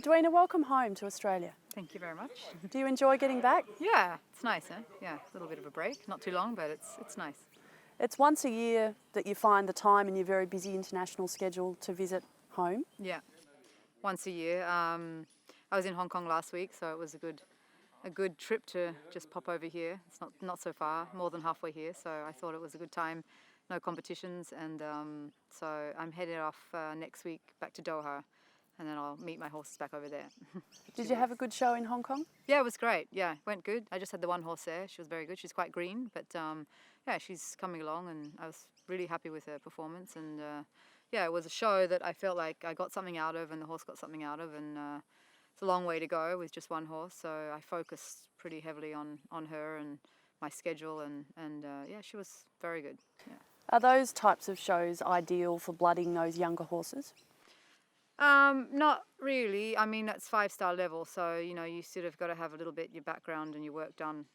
Edwina, welcome home to Australia. Thank you very much. Do you enjoy getting back? Yeah, it's nice, eh? Yeah, a little bit of a break. Not too long, but it's nice. It's once a year that you find the time in your very busy international schedule to visit home. Yeah, once a year. I was in Hong Kong last week, so it was a good trip to just pop over here. It's not so far, more than halfway here, so I thought it was a good time. No competitions, and so I'm headed off next week back to Doha, and then I'll meet my horses back over there. Did you have a good show in Hong Kong? Yeah, it was great. Yeah, went good. I just had the one horse there. She was very good. She's quite green, but yeah, she's coming along, and I was really happy with her performance. And yeah, it was a show that I felt like I got something out of, and the horse got something out of. And it's a long way to go with just one horse, so I focused pretty heavily on her and my schedule, and yeah, she was very good. Yeah. Are those types of shows ideal for blooding those younger horses? Not really. I mean, that's 5-star level, so you sort of got to have a little bit your background and your work done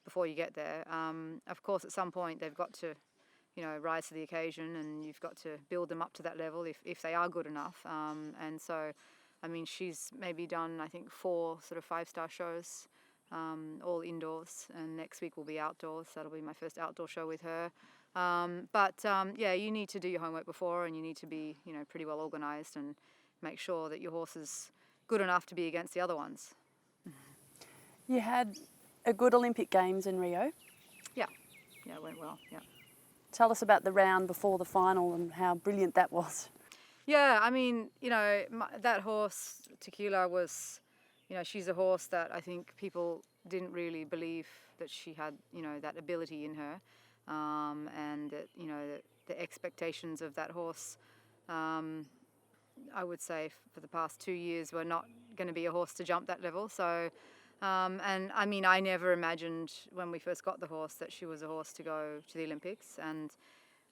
before you get there. Of course, at some point they've got to, rise to the occasion, and you've got to build them up to that level if they are good enough. And so, I mean, she's maybe done, I think, 4 sort of 5-star shows, all indoors, and next week will be outdoors. That'll be my first outdoor show with her. But yeah, you need to do your homework before, and you need to be, pretty well organised and make sure that your horse is good enough to be against the other ones. You had a good Olympic Games in Rio. Yeah, it went well, yeah. Tell us about the round before the final and how brilliant that was. Yeah, I mean, that horse, Tequila, was, she's a horse that I think people didn't really believe that she had, that ability in her. And that, the expectations of that horse, I would say for the past 2 years were not going to be a horse to jump that level. So, and I mean, I never imagined when we first got the horse that she was a horse to go to the Olympics. And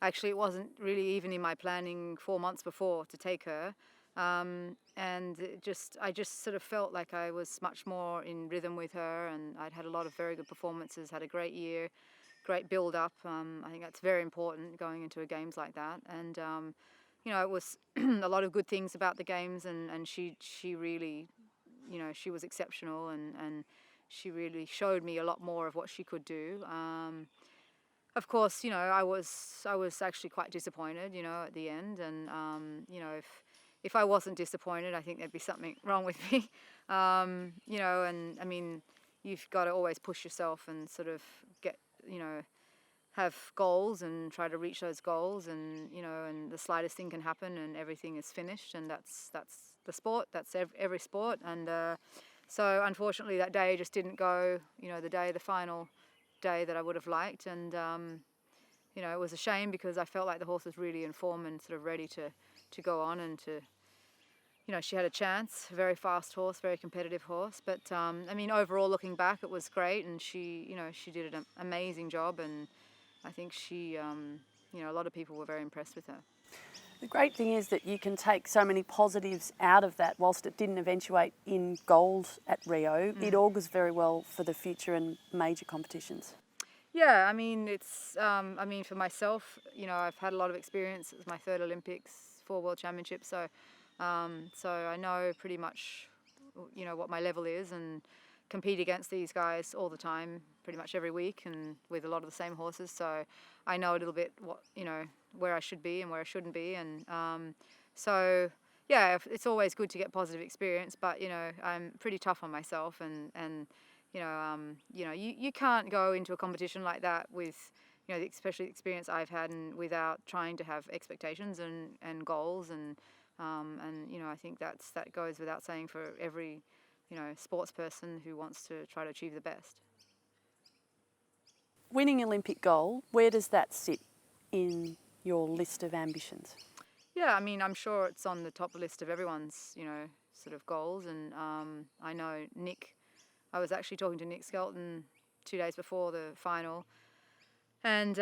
actually it wasn't really even in my planning 4 months before to take her. And I just sort of felt like I was much more in rhythm with her, and I'd had a lot of very good performances, had a great year, great build up. I think that's very important going into a games like that. And it was a lot of good things about the games, and she really, she was exceptional, and she really showed me a lot more of what she could do. Of course, I was actually quite disappointed, at the end, and if I wasn't disappointed, I think there'd be something wrong with me. And I mean, you've got to always push yourself and sort of get, have goals and try to reach those goals, and and the slightest thing can happen and everything is finished, and that's the sport. That's every sport. And so unfortunately that day just didn't go, the final day that I would have liked. And it was a shame, because I felt like the horse was really in form and sort of ready to go on, and to, she had a chance. Very fast horse, very competitive horse. But I mean, overall, looking back, it was great, and she did an amazing job, and I think she, a lot of people were very impressed with her. The great thing is that you can take so many positives out of that. Whilst it didn't eventuate in gold at Rio, it augurs very well for the future and major competitions. Yeah, I mean, it's, for myself, I've had a lot of experience. It was my 3rd Olympics, 4 World Championships, so I know pretty much, what my level is, and compete against these guys all the time, pretty much every week, and with a lot of the same horses. So I know a little bit what, where I should be and where I shouldn't be. And so yeah, it's always good to get positive experience, but I'm pretty tough on myself, and you can't go into a competition like that with, especially the experience I've had, and without trying to have expectations and goals, and I think that goes without saying for every sports person who wants to try to achieve the best. Winning Olympic gold, where does that sit in your list of ambitions? Yeah, I mean, I'm sure it's on the top list of everyone's, sort of goals. And I know I was actually talking to Nick Skelton 2 days before the final, and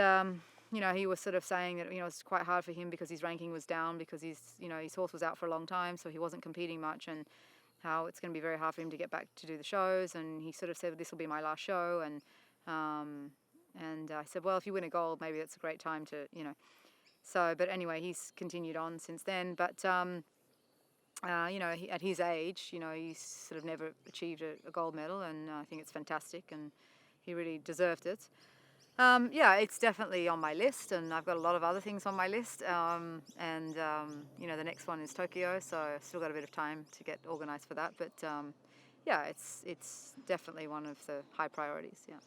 he was sort of saying that it's quite hard for him because his ranking was down, because his horse was out for a long time, so he wasn't competing much, and how it's going to be very hard for him to get back to do the shows. And he sort of said, this will be my last show, and I said, well, if you win a gold, maybe that's a great time to, So, but anyway, he's continued on since then. But at his age, he's sort of never achieved a gold medal, and I think it's fantastic, and he really deserved it. It's definitely on my list, and I've got a lot of other things on my list. The next one is Tokyo, so I've still got a bit of time to get organised for that. But it's definitely one of the high priorities. Yeah.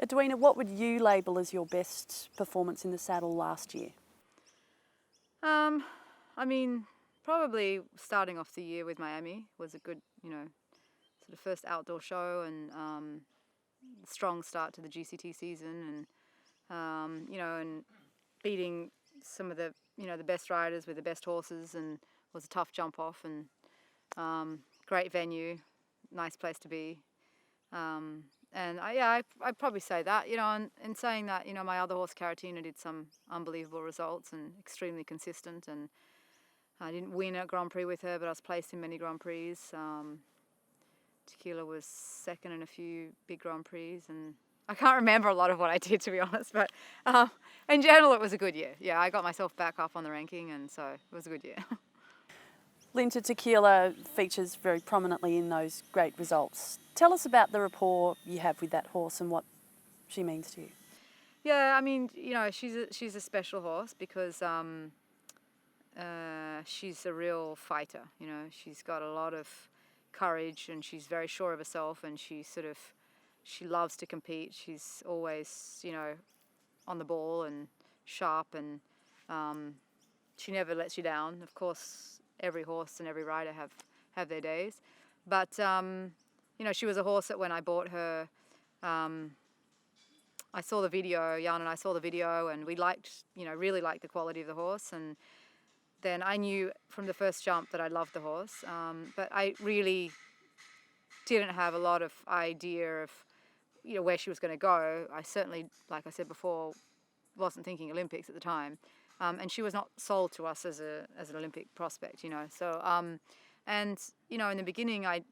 Edwina, what would you label as your best performance in the saddle last year? Probably starting off the year with Miami was a good, sort of first outdoor show, and strong start to the GCT season, and beating some of the the best riders with the best horses, and was a tough jump off, and great venue, nice place to be. I'd probably say that, and saying that, my other horse, Caratina, did some unbelievable results and extremely consistent, and I didn't win a Grand Prix with her, but I was placed in many Grand Prix. Tequila was second in a few big Grand Prix, and I can't remember a lot of what I did, to be honest, but in general it was a good year. Yeah, I got myself back up on the ranking, and so it was a good year. Linta, Tequila features very prominently in those great results. Tell us about the rapport you have with that horse and what she means to you. Yeah, she's a special horse because she's a real fighter. She's got a lot of courage, and she's very sure of herself, and she loves to compete. She's always, on the ball and sharp, and she never lets you down. Of course, every horse and every rider have their days, but she was a horse that when I bought her, I saw the video, Jan and I saw the video, and we really liked the quality of the horse, and then I knew from the first jump that I loved the horse, but I really didn't have a lot of idea of where she was going to go. I certainly, like I said before, wasn't thinking Olympics at the time, and she was not sold to us as an Olympic prospect. So in the beginning I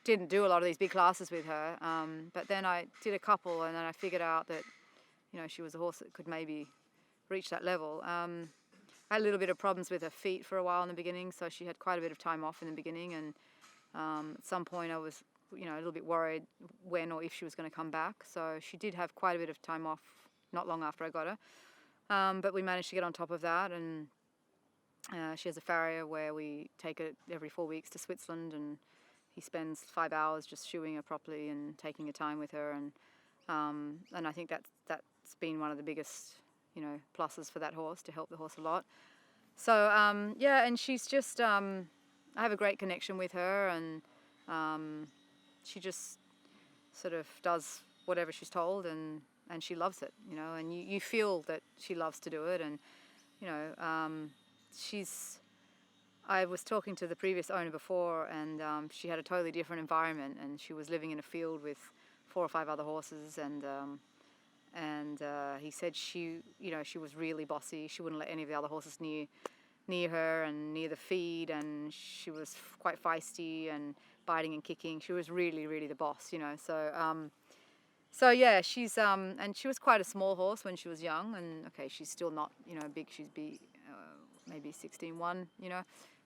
didn't do a lot of these big classes with her, but then I did a couple, and then I figured out that she was a horse that could maybe reach that level. I had a little bit of problems with her feet for a while in the beginning, so she had quite a bit of time off in the beginning, and at some point I was a little bit worried when or if she was going to come back. So she did have quite a bit of time off not long after I got her, but we managed to get on top of that, and she has a farrier where we take her every 4 weeks to Switzerland, and he spends 5 hours just shoeing her properly and taking her time with her, and I think that's been one of the biggest pluses for that horse, to help the horse a lot. So and she's just I have a great connection with her, and she just sort of does whatever she's told, and she loves it, and you feel that she loves to do it, and I was talking to the previous owner before, and she had a totally different environment, and she was living in a field with 4 or 5 other horses, and he said she was really bossy. She wouldn't let any of the other horses near her and near the feed, and she was quite feisty and biting and kicking. She was really, really the boss, So yeah, she's and she was quite a small horse when she was young, and okay, she's still not big. She's maybe 16-1,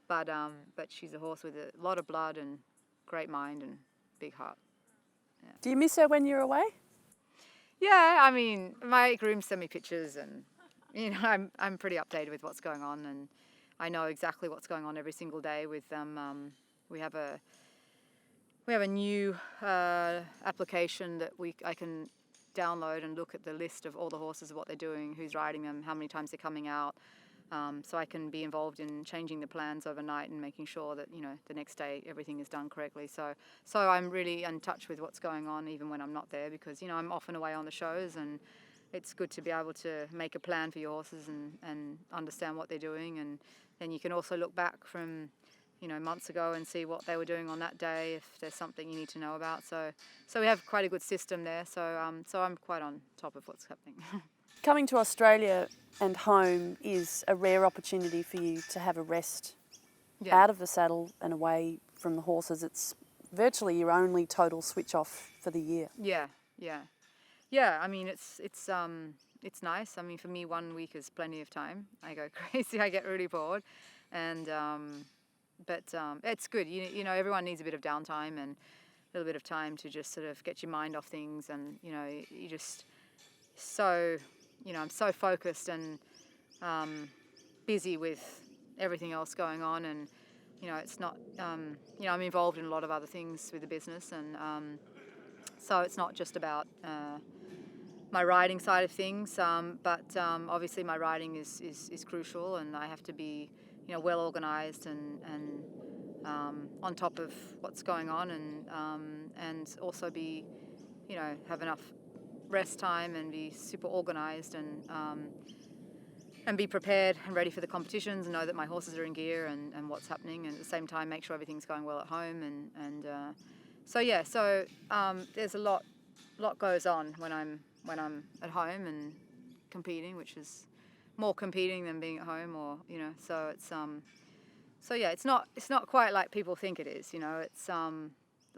but she's a horse with a lot of blood and great mind and big heart. Yeah. Do you miss her when you're away? Yeah, my grooms send me pictures, and I'm pretty updated with what's going on, and I know exactly what's going on every single day with them. We have a new application that I can download and look at the list of all the horses, what they're doing, who's riding them, how many times they're coming out, so I can be involved in changing the plans overnight and making sure that the next day everything is done correctly. So I'm really in touch with what's going on even when I'm not there, because I'm often away on the shows, and it's good to be able to make a plan for your horses and understand what they're doing, and then you can also look back from months ago and see what they were doing on that day if there's something you need to know about. So we have quite a good system there. So I'm quite on top of what's happening. Coming to Australia and home is a rare opportunity for you to have a rest out of the saddle and away from the horses. It's virtually your only total switch off for the year. Yeah. It's nice. For me, 1 week is plenty of time. I go crazy. I get really bored, and but it's good. You know, everyone needs a bit of downtime and a little bit of time to just sort of get your mind off things, and you know, you just so, you know, I'm so focused and busy with everything else going on, and you know, it's not, you know, I'm involved in a lot of other things with the business, and so it's not just about my riding side of things, but obviously my riding is crucial, and I have to be, you know, well organised and on top of what's going on, and also be, you know, have enough rest time and be super organised, and be prepared and ready for the competitions, and know that my horses are in gear, and what's happening, and at the same time make sure everything's going well at home, and so yeah, so there's a lot goes on when I'm at home and competing, which is more competing than being at home, or you know, so it's so yeah, it's not quite like people think it is, you know. It's a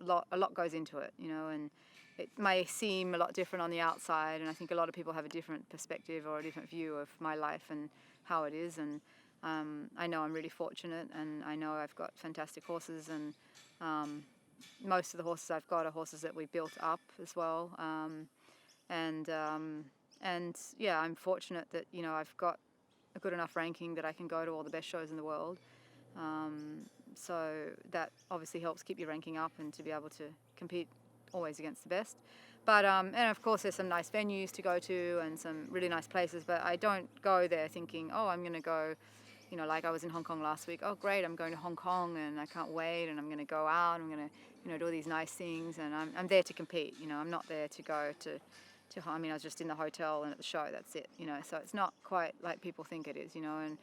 lot goes into it, you know, and it may seem a lot different on the outside, and I think a lot of people have a different perspective or a different view of my life and how it is, and I know I'm really fortunate, and I know I've got fantastic horses, and most of the horses I've got are horses that we built up as well, and yeah, I'm fortunate that, you know, I've got a good enough ranking that I can go to all the best shows in the world. So that obviously helps keep your ranking up and to be able to compete always against the best. But and of course there's some nice venues to go to and some really nice places, but I don't go there thinking, oh, I'm going to go, you know, like I was in Hong Kong last week. Oh, great, I'm going to Hong Kong and I can't wait, and I'm going to go out, I'm going to, you know, do all these nice things, and I'm there to compete, you know. I'm not there to go to I mean, I was just in the hotel and at the show, that's it, you know. So it's not quite like people think it is, you know. And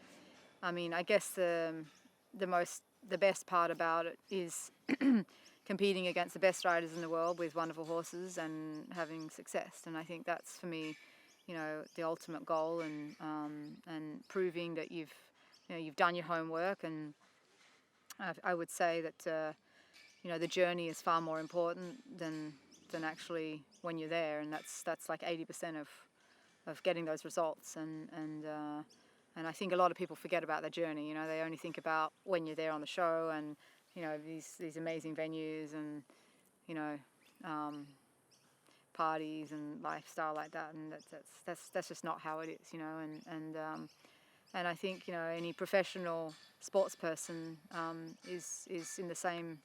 I mean, I guess the best part about it is competing against the best riders in the world with wonderful horses and having success. And I think that's, for me, you know, the ultimate goal, and proving that you've done your homework. And I would say that you know, the journey is far more important than actually when you're there, and that's like 80% of getting those results. And I think a lot of people forget about the journey. You know, they only think about when you're there on the show, and you know, these amazing venues, and you know, parties and lifestyle like that. And that's just not how it is, you know. And I think, you know, any professional sports person is in the same,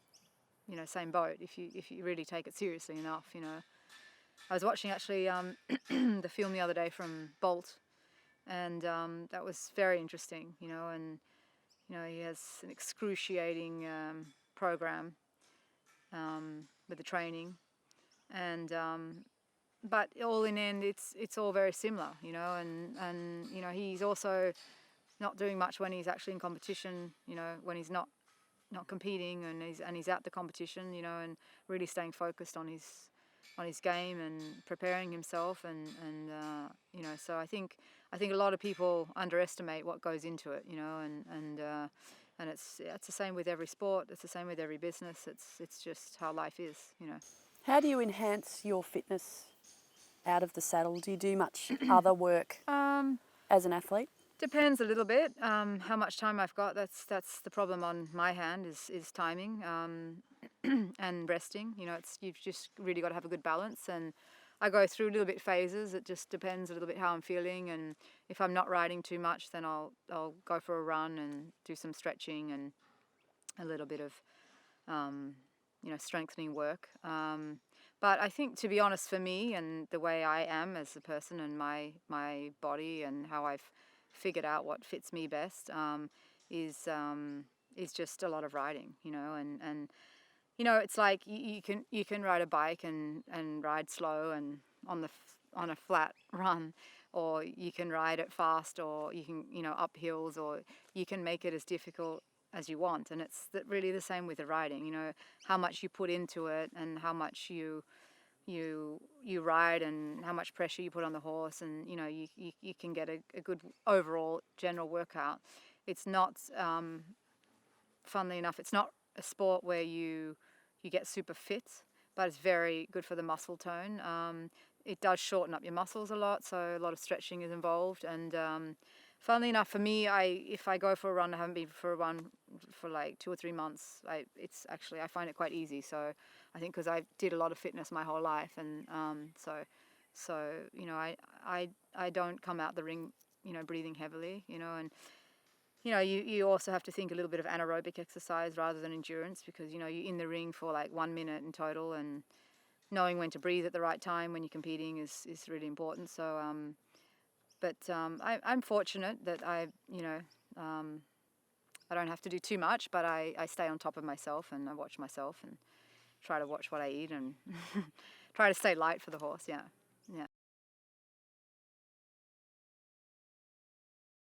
you know, same boat if you really take it seriously enough, you know. I was watching actually the film the other day from Bolt, and that was very interesting, you know. And you know, he has an excruciating program with the training, and but all in end, it's all very similar, you know. And you know, he's also not doing much when he's actually in competition, you know, when he's not competing, and he's at the competition, you know, and really staying focused on his game and preparing himself, and you know, so I think a lot of people underestimate what goes into it, you know. And it's the same with every sport, it's the same with every business, it's just how life is, you know. How do you enhance your fitness out of the saddle? Do you do much other work as an athlete? Depends a little bit how much time I've got. That's the problem on my hand is timing and resting. You know, you've just really got to have a good balance. And I go through little bit phases. It just depends a little bit how I'm feeling. And if I'm not riding too much, then I'll go for a run and do some stretching and a little bit of you know, strengthening work. But I think, to be honest, for me and the way I am as a person and my body and how I've figured out what fits me best is just a lot of riding, you know. And you know, it's like you can ride a bike and ride slow and on a flat run, or you can ride it fast, or you can, you know, up hills, or you can make it as difficult as you want. And it's really the same with the riding, you know, how much you put into it and how much you ride and how much pressure you put on the horse, and you know, you can get a good overall general workout. It's not funnily enough, it's not a sport where you get super fit, but it's very good for the muscle tone. It does shorten up your muscles a lot, so a lot of stretching is involved, and funnily enough, for me, if I go for a run, I haven't been for a run for like 2 or 3 months. I find it quite easy. So I think because I did a lot of fitness my whole life, and so you know, I don't come out the ring, you know, breathing heavily, you know, and you know, you also have to think a little bit of anaerobic exercise rather than endurance, because you know you're in the ring for like 1 minute in total, and knowing when to breathe at the right time when you're competing is really important. So I'm fortunate that you know, I don't have to do too much, but I stay on top of myself, and I watch myself and try to watch what I eat, and try to stay light for the horse. Yeah.